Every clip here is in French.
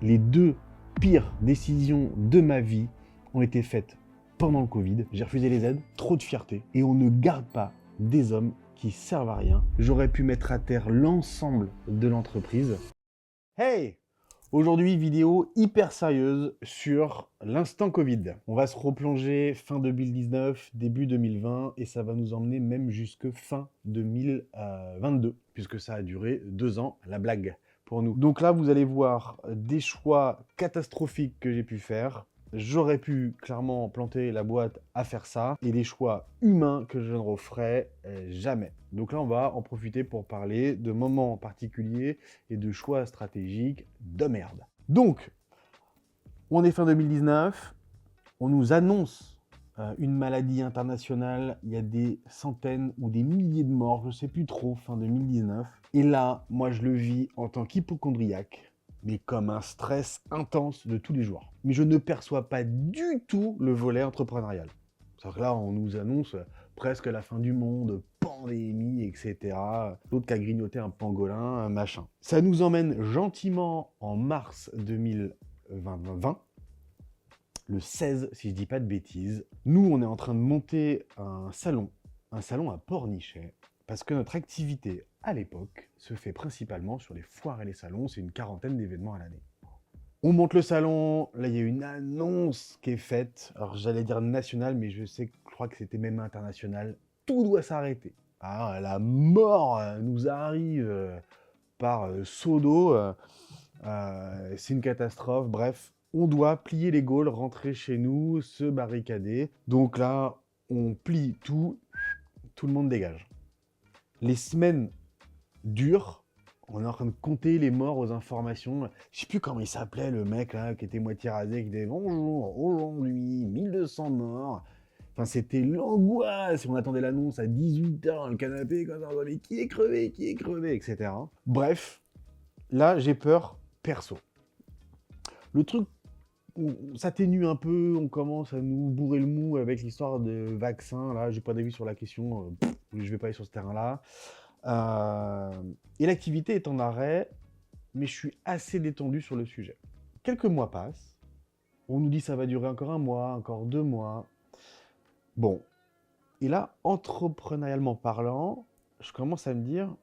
les 2 pires décisions de ma vie ont été faites pendant le Covid. J'ai refusé les aides, trop de fierté. Et on ne garde pas des hommes qui servent à rien. J'aurais pu mettre à terre l'ensemble de l'entreprise. Hey! Aujourd'hui, vidéo hyper sérieuse sur l'instant Covid. On va se replonger fin 2019, début 2020, et ça va nous emmener même jusque fin 2022, puisque ça a duré 2 ans, la blague pour nous. Donc là, vous allez voir des choix catastrophiques que j'ai pu faire. J'aurais pu clairement planter la boîte à faire ça, et des choix humains que je ne referai jamais. Donc là, on va en profiter pour parler de moments particuliers et de choix stratégiques de merde. Donc, on est fin 2019, on nous annonce une maladie internationale, il y a des centaines ou des milliers de morts, je ne sais plus trop, fin 2019. Et là, moi, je le vis en tant qu'hypocondriaque, mais comme un stress intense de tous les jours. Mais je ne perçois pas du tout le volet entrepreneurial. C'est-à-dire que là, on nous annonce presque la fin du monde, pandémie, etc. L'autre qui a grignoté un pangolin, un machin. Ça nous emmène gentiment en mars 2020, le 16, si je dis pas de bêtises. Nous, on est en train de monter un salon à Pornichet, parce que notre activité, à l'époque, se fait principalement sur les foires et les salons. C'est une quarantaine d'événements à l'année. On monte le salon, là il y a une annonce qui est faite, alors j'allais dire nationale, mais je crois que c'était même international. Tout doit s'arrêter. Ah, la mort nous arrive par seau d'eau, c'est une catastrophe, bref. On doit plier les Gaules, rentrer chez nous, se barricader. Donc là, on plie tout le monde dégage. Les semaines durent. On est en train de compter les morts aux informations. Je sais plus comment il s'appelait, le mec là, qui était moitié rasé, qui disait « Bonjour, aujourd'hui, 1200 morts ». Enfin, c'était l'angoisse. On attendait l'annonce à 18h dans le canapé, quand on disait « Mais qui est crevé, etc. » Bref, là, j'ai peur perso. Le truc s'atténue un peu, on commence à nous bourrer le mou avec l'histoire de vaccins. Là, j'ai pas d'avis sur la question, je vais pas aller sur ce terrain-là. Et l'activité est en arrêt, mais je suis assez détendu sur le sujet. Quelques mois passent, on nous dit ça va durer encore 1 mois, encore 2 mois. Bon, et là, entrepreneurialement parlant, je commence à me dire,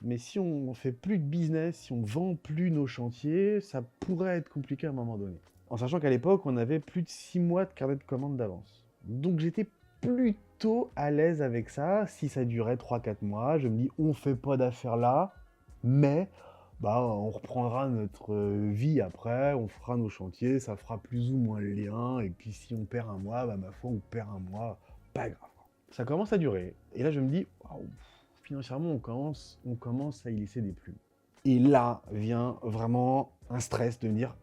mais si on fait plus de business, si on vend plus nos chantiers, ça pourrait être compliqué à un moment donné. En sachant qu'à l'époque, on avait plus de 6 mois de carnet de commande d'avance. Donc j'étais plutôt à l'aise avec ça. Si ça durait 3-4 mois, je me dis, on fait pas d'affaires là, mais on reprendra notre vie après, on fera nos chantiers, ça fera plus ou moins le lien, et puis si on perd 1 mois, ma foi, on perd 1 mois, pas grave. Ça commence à durer, et là je me dis, waouh, financièrement on commence à y laisser des plumes. Et là vient vraiment un stress de me dire,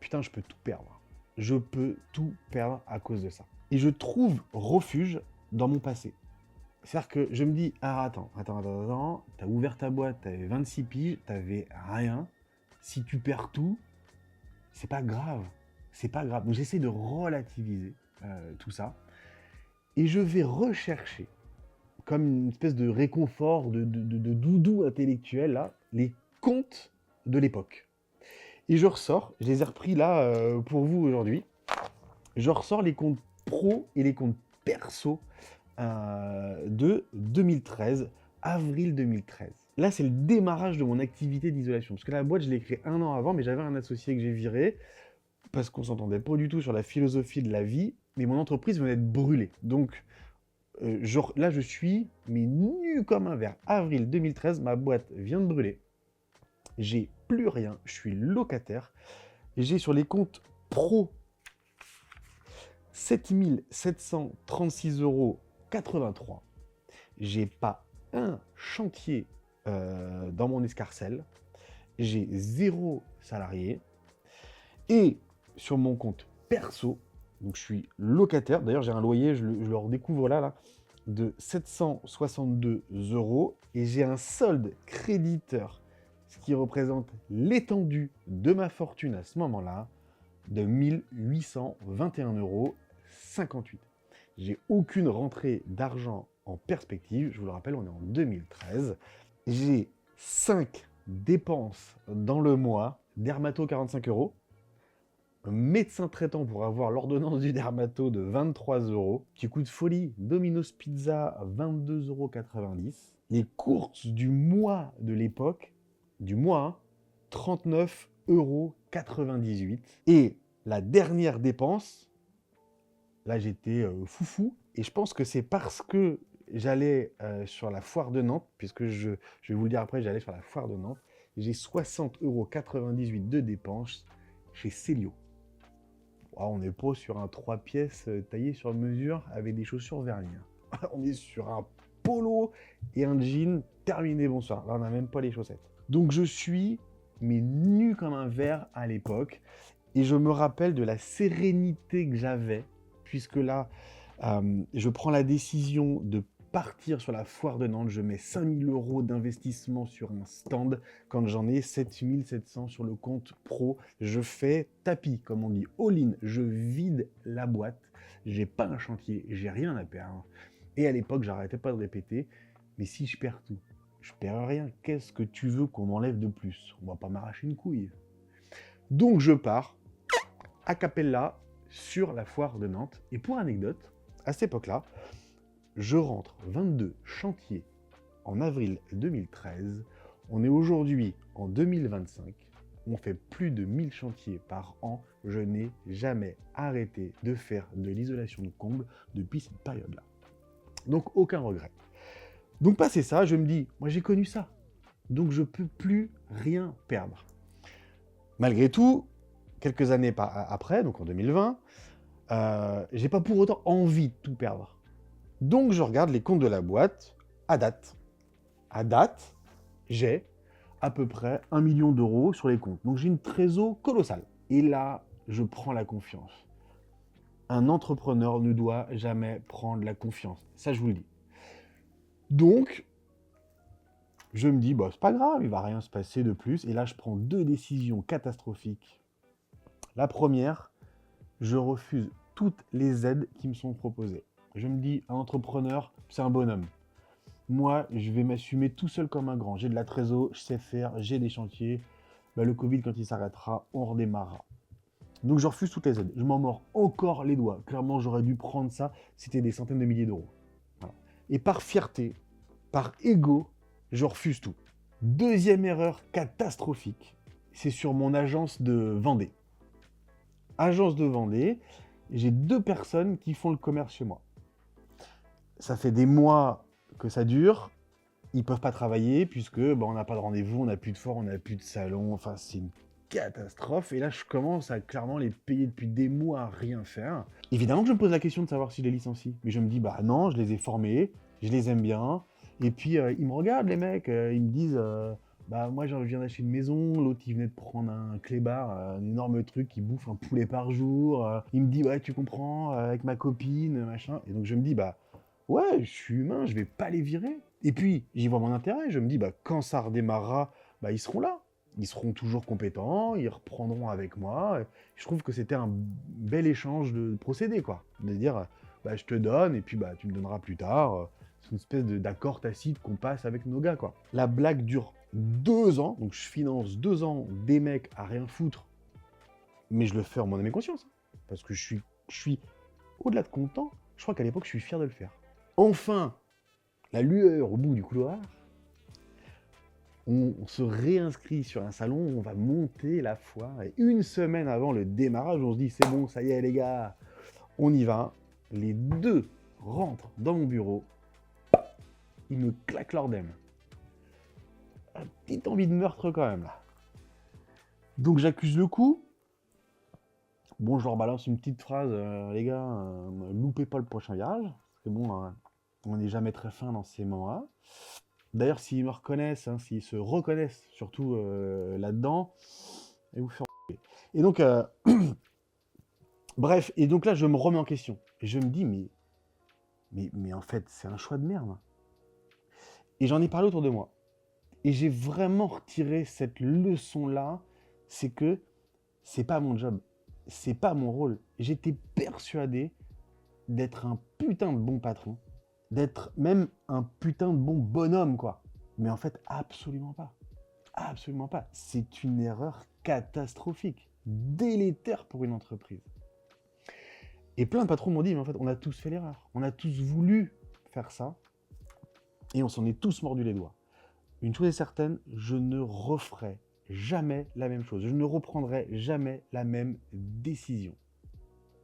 putain, je peux tout perdre. Je peux tout perdre à cause de ça. Et je trouve refuge dans mon passé. C'est-à-dire que je me dis, ah attends, t'as ouvert ta boîte, t'avais 26 piges, t'avais rien. Si tu perds tout, c'est pas grave. C'est pas grave. Donc j'essaie de relativiser tout ça. Et je vais rechercher, comme une espèce de réconfort, de doudou intellectuel, là, les contes de l'époque. Et je ressors, je les ai repris là pour vous aujourd'hui, je ressors les comptes pro et les comptes perso de 2013, avril 2013. Là, c'est le démarrage de mon activité d'isolation. Parce que la boîte, je l'ai créée 1 an avant, mais j'avais un associé que j'ai viré, parce qu'on s'entendait pas du tout sur la philosophie de la vie, mais mon entreprise venait d'être brûlée. Donc, là, je suis mais nu comme un verre. Avril 2013, ma boîte vient de brûler. J'ai plus rien, je suis locataire. Et j'ai sur les comptes pro 7 736,83 €. J'ai pas un chantier dans mon escarcelle. J'ai 0 salarié. Et sur mon compte perso, donc je suis locataire. D'ailleurs, j'ai un loyer, je le redécouvre là, de 762 €. Et j'ai un solde créditeur, ce qui représente l'étendue de ma fortune à ce moment-là, de 1 821,58 €. J'ai aucune rentrée d'argent en perspective. Je vous le rappelle, on est en 2013. J'ai 5 dépenses dans le mois dermato 45 €. Un médecin traitant pour avoir l'ordonnance du dermato de 23 €. Petit coup de folie, Domino's Pizza 22,90 €. Les courses du mois de l'époque, du mois, hein, 39,98 €. Et la dernière dépense, là j'étais foufou. Et je pense que c'est parce que j'allais sur la foire de Nantes, puisque je vais vous le dire après, j'allais sur la foire de Nantes. J'ai 60,98 € de dépenses chez Célio. On n'est pas sur un 3 pièces taillé sur mesure avec des chaussures vernis. On est sur un polo et un jean terminé, bonsoir. Là, on n'a même pas les chaussettes. Donc, je suis mais nu comme un verre à l'époque. Et je me rappelle de la sérénité que j'avais, puisque là, je prends la décision de partir sur la foire de Nantes. Je mets 5 000 € d'investissement sur un stand. Quand j'en ai 7 700 sur le compte pro, je fais tapis, comme on dit, all-in. Je vide la boîte. J'ai pas un chantier, j'ai rien à perdre. Et à l'époque, j'arrêtais pas de répéter, mais si je perds tout, je perds rien. Qu'est-ce que tu veux qu'on m'enlève de plus? On va pas m'arracher une couille. Donc je pars a cappella sur la foire de Nantes. Et pour anecdote, à cette époque-là, je rentre 22 chantiers en avril 2013. On est aujourd'hui en 2025. On fait plus de 1000 chantiers par an. Je n'ai jamais arrêté de faire de l'isolation de comble depuis cette période-là. Donc aucun regret. Donc passé ça, je me dis, moi j'ai connu ça. Donc je peux plus rien perdre. Malgré tout, quelques années après, donc en 2020, j'ai pas pour autant envie de tout perdre. Donc je regarde les comptes de la boîte à date. À date, j'ai à peu près 1 million d'euros sur les comptes. Donc j'ai une trésor colossale. Et là, je prends la confiance. Un entrepreneur ne doit jamais prendre la confiance. Ça, je vous le dis. Donc, je me dis, bah, c'est pas grave, il va rien se passer de plus. Et là, je prends 2 décisions catastrophiques. La première, je refuse toutes les aides qui me sont proposées. Je me dis, un entrepreneur, c'est un bonhomme. Moi, je vais m'assumer tout seul comme un grand. J'ai de la trésor, je sais faire, j'ai des chantiers. Bah, le Covid, quand il s'arrêtera, on redémarrera. Donc, je refuse toutes les aides. Je m'en mords encore les doigts. Clairement, j'aurais dû prendre ça. C'était des centaines de milliers d'euros. Voilà. Et par fierté, par ego, je refuse tout. Deuxième erreur catastrophique, c'est sur mon agence de Vendée. Agence de Vendée, j'ai 2 personnes qui font le commerce chez moi. Ça fait des mois que ça dure, ils peuvent pas travailler puisque on n'a pas de rendez-vous, on n'a plus de foire, on n'a plus de salon, enfin c'est une catastrophe. Et là je commence à clairement les payer depuis des mois à rien faire. Évidemment que je me pose la question de savoir si je les licencie, mais je me dis bah non, je les ai formés, je les aime bien, et puis ils me regardent les mecs, ils me disent bah moi je viens d'acheter une maison, l'autre il venait de prendre un clébard, un énorme truc qui bouffe un poulet par jour, il me dit ouais tu comprends, avec ma copine, machin, et donc je me dis bah ouais, je suis humain, je vais pas les virer. Et puis, j'y vois mon intérêt. Je me dis, bah, quand ça redémarrera, bah, ils seront là. Ils seront toujours compétents, ils reprendront avec moi. Je trouve que c'était un bel échange de procédés, quoi. De dire, bah, je te donne, et puis bah, tu me donneras plus tard. C'est une espèce d'accord tacite qu'on passe avec nos gars, quoi. La blague dure 2 ans, donc je finance 2 ans des mecs à rien foutre, mais je le fais en mon âme et conscience. Parce que je suis au-delà de content, je crois qu'à l'époque, je suis fier de le faire. Enfin, la lueur au bout du couloir, on se réinscrit sur un salon, on va monter la foire, et 1 semaine avant le démarrage, on se dit c'est bon, ça y est les gars, on y va. Les 2 rentrent dans mon bureau, ils me claquent l'ordem. Une petite envie de meurtre quand même là. Donc j'accuse le coup. Bon, je leur balance une petite phrase, les gars, loupez pas le prochain virage, parce que bon, on n'est jamais très fin dans ces moments-là. D'ailleurs, s'ils me reconnaissent, s'ils se reconnaissent surtout là-dedans, et vous faire et donc, bref, et donc là, je me remets en question. Et je me dis, mais en fait, c'est un choix de merde. Et j'en ai parlé autour de moi. Et j'ai vraiment retiré cette leçon-là, c'est que c'est pas mon job, c'est pas mon rôle. J'étais persuadé d'être un putain de bon patron, d'être même un putain de bon bonhomme, quoi. Mais en fait, absolument pas. Absolument pas. C'est une erreur catastrophique, délétère pour une entreprise. Et plein de patrons m'ont dit, mais en fait, on a tous fait l'erreur. On a tous voulu faire ça et on s'en est tous mordu les doigts. Une chose est certaine, je ne referai jamais la même chose. Je ne reprendrai jamais la même décision.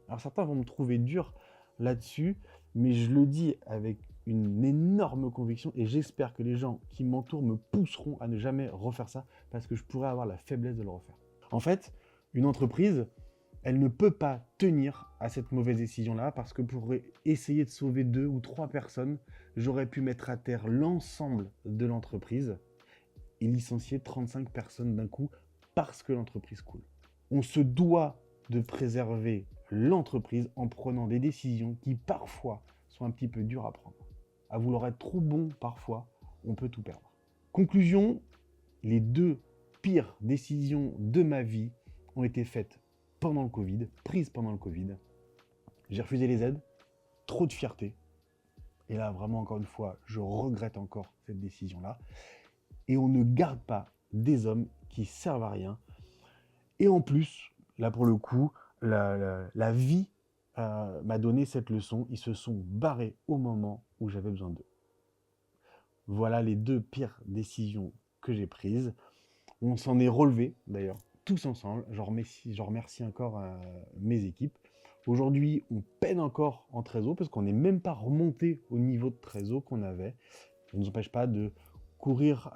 Alors certains vont me trouver dur là-dessus, mais je le dis avec une énorme conviction et j'espère que les gens qui m'entourent me pousseront à ne jamais refaire ça parce que je pourrais avoir la faiblesse de le refaire. En fait, une entreprise, elle ne peut pas tenir à cette mauvaise décision-là parce que pour essayer de sauver 2 ou 3 personnes, j'aurais pu mettre à terre l'ensemble de l'entreprise et licencier 35 personnes d'un coup parce que l'entreprise coule. On se doit de préserver l'entreprise en prenant des décisions qui parfois sont un petit peu dures à prendre. À vouloir être trop bon parfois, on peut tout perdre. Conclusion, les 2 pires décisions de ma vie ont été faites pendant le Covid, prises pendant le Covid. J'ai refusé les aides, trop de fierté. Et là, vraiment, encore une fois, je regrette encore cette décision-là. Et on ne garde pas des hommes qui servent à rien. Et en plus, là pour le coup, la vie m'a donné cette leçon. Ils se sont barrés au moment où j'avais besoin d'eux. Voilà les 2 pires décisions que j'ai prises. On s'en est relevé d'ailleurs, tous ensemble. Je remercie encore mes équipes. Aujourd'hui, on peine encore en trésor parce qu'on n'est même pas remonté au niveau de trésor qu'on avait. Ça ne nous empêche pas de courir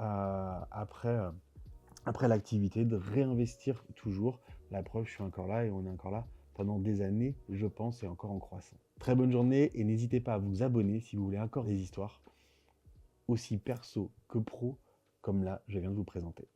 après l'activité, de réinvestir toujours. La preuve, je suis encore là et on est encore là pendant des années, je pense, et encore en croissant. Très bonne journée et n'hésitez pas à vous abonner si vous voulez encore des histoires aussi perso que pro, comme là, je viens de vous présenter.